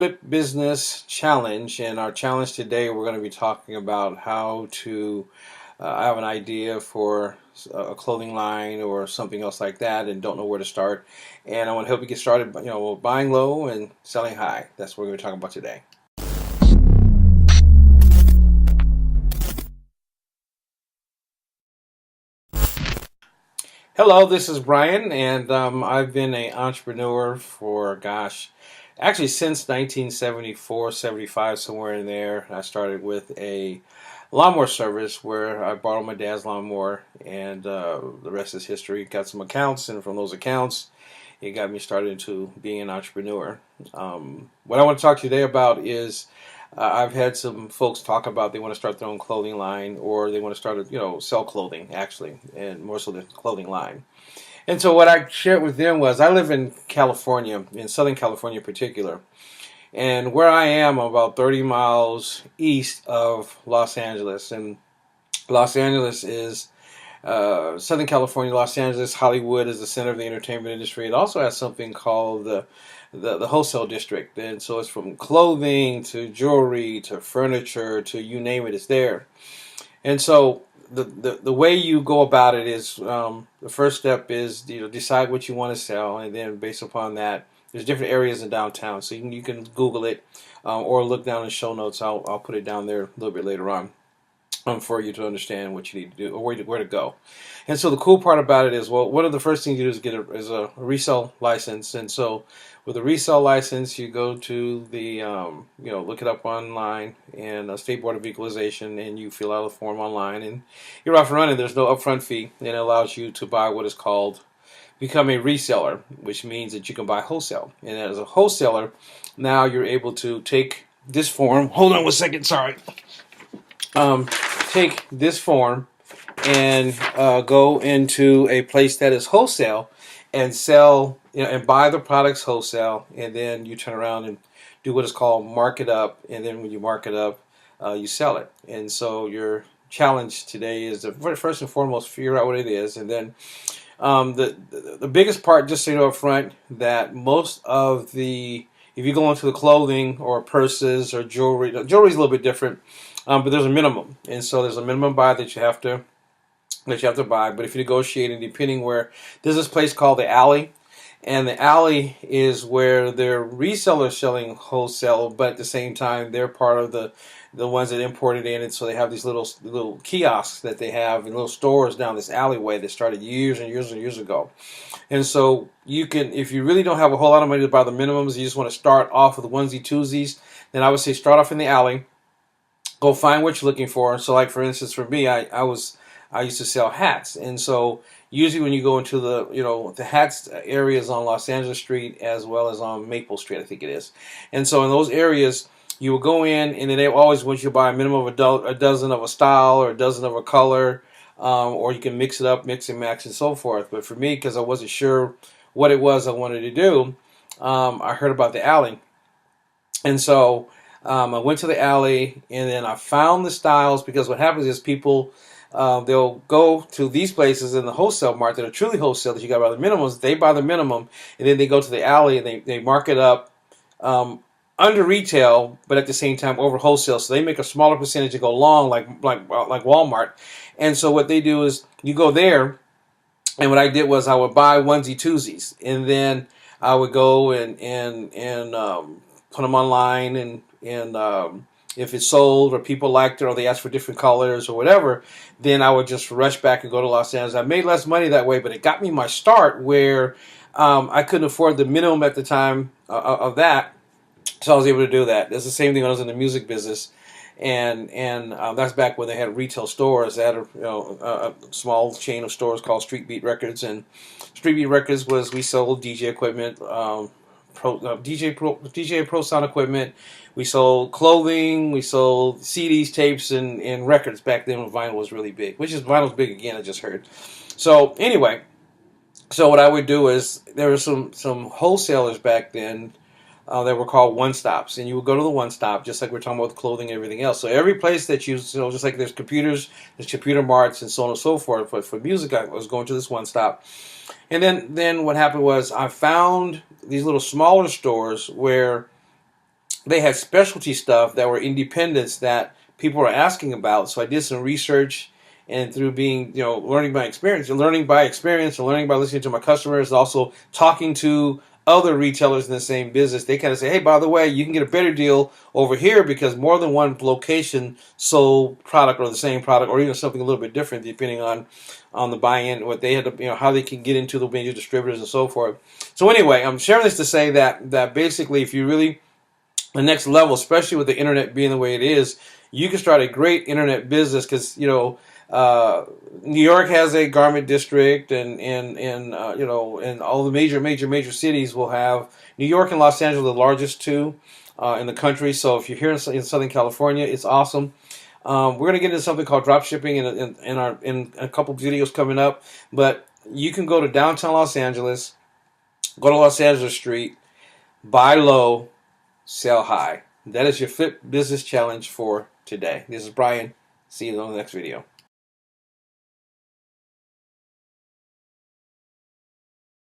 Split Business Challenge, and our challenge today we're going to be talking about how to have an idea for a clothing line or something else like that and don't know where to start. And I want to help you get started, buying low and selling high. That's what we're going to be talking about today. Hello, this is Brian, and I've been an entrepreneur for, actually since 1974, 75, somewhere in there. I started with a lawnmower service where I borrowed my dad's lawnmower, and the rest is history. Got some accounts, and from those accounts, it got me started into being an entrepreneur. What I want to talk to you today about is I've had some folks talk about they want to start their own clothing line, or they want to start sell clothing actually, and more so the clothing line. And so what I shared with them was I live in California, in Southern California in particular, and where I am, I'm about 30 miles east of Los Angeles, and Los Angeles is Southern California, Los Angeles, Hollywood is the center of the entertainment industry. It also has something called the wholesale district, and so it's from clothing to jewelry to furniture to you name it, it's there. And so the way you go about it is the first step is decide what you want to sell, and then based upon that, there's different areas in downtown, so you can Google it or look down in the show notes. I'll put it down there a little bit later on for you to understand what you need to do or where to go. And so the cool part about it is, well, one of the first things you do is get a resell license. And so with a resell license, you go to the, look it up online and State Board of Equalization, and you fill out a form online, and you're off and running. There's no upfront fee, and it allows you to buy what is called become a reseller, which means that you can buy wholesale. And as a wholesaler, now you're able to take this form. Hold on one second, sorry. Take this form and go into a place that is wholesale and sell, and buy the products wholesale, and then you turn around and do what is called mark it up, and then when you mark it up, you sell it. And so your challenge today is to first and foremost figure out what it is, and then the biggest part, just so you know up front, that most of if you go into the clothing or purses or jewelry is a little bit different. But there's a minimum, and so there's a minimum buy that you have to buy. But if you negotiate, and depending where, there's this place called the Alley, and the Alley is where they're resellers selling wholesale, but at the same time they're part of the ones that import it in, and so they have these little kiosks that they have in little stores down this alleyway that started years and years and years ago. And so you can, if you really don't have a whole lot of money to buy the minimums, you just want to start off with the onesie twosies, then I would say start off in the Alley. Go find what you're looking for. So, like for instance, for me, I used to sell hats, and so usually when you go into the hats areas on Los Angeles Street as well as on Maple Street, I think it is, and so in those areas you will go in, and then they always want you to buy a minimum of a dozen of a style or a dozen of a color, or you can mix it up, mix and match, and so forth. But for me, because I wasn't sure what it was I wanted to do, I heard about the Alley, and so I went to the Alley, and then I found the styles, because what happens is people, they'll go to these places in the wholesale market that are truly wholesale, that you got to buy the minimums. They buy the minimum, and then they go to the Alley, and they mark it up under retail, but at the same time over wholesale. So they make a smaller percentage and go long, like Walmart. And so what they do is you go there, and what I did was I would buy onesie twosies, and then I would go and put them online, and if it's sold or people liked it or they asked for different colors or whatever, then I would just rush back and go to Los Angeles. I made less money that way, but it got me my start where I couldn't afford the minimum at the time of that, so I was able to do that. It's the same thing when I was in the music business, and that's back when they had retail stores. They had a small chain of stores called Street Beat Records, and Street Beat Records we sold DJ equipment, DJ Pro sound equipment. We sold clothing. We sold CDs, tapes, and records back then when vinyl was really big. Vinyl's big again, I just heard. So anyway, so what I would do is there were some wholesalers back then that were called one-stops, and you would go to the one-stop, just like we're talking about with clothing and everything else. So every place that just like there's computers, there's computer marts, and so on and so forth. But for music, I was going to this one-stop. And then what happened was I found these little smaller stores where they had specialty stuff that were independents that people were asking about. So I did some research, and through being, learning by experience, and learning by listening to my customers, also talking to other retailers in the same business, they kind of say, hey, by the way, you can get a better deal over here because more than one location sold product or the same product or even something a little bit different depending on the buy-in, what they had to, how they can get into the major distributors and so forth. So anyway, I'm sharing this to say that basically, if you really the next level, especially with the internet being the way it is, you can start a great internet business because New York has a garment district, and all the major cities will have. New York and Los Angeles are the largest two in the country. So if you're here in Southern California, it's awesome. We're going to get into something called drop shipping in a couple of videos coming up, but you can go to downtown Los Angeles, go to Los Angeles Street, buy low, sell high. That is your Flip Business Challenge for today. This is Brian. See you on the next video.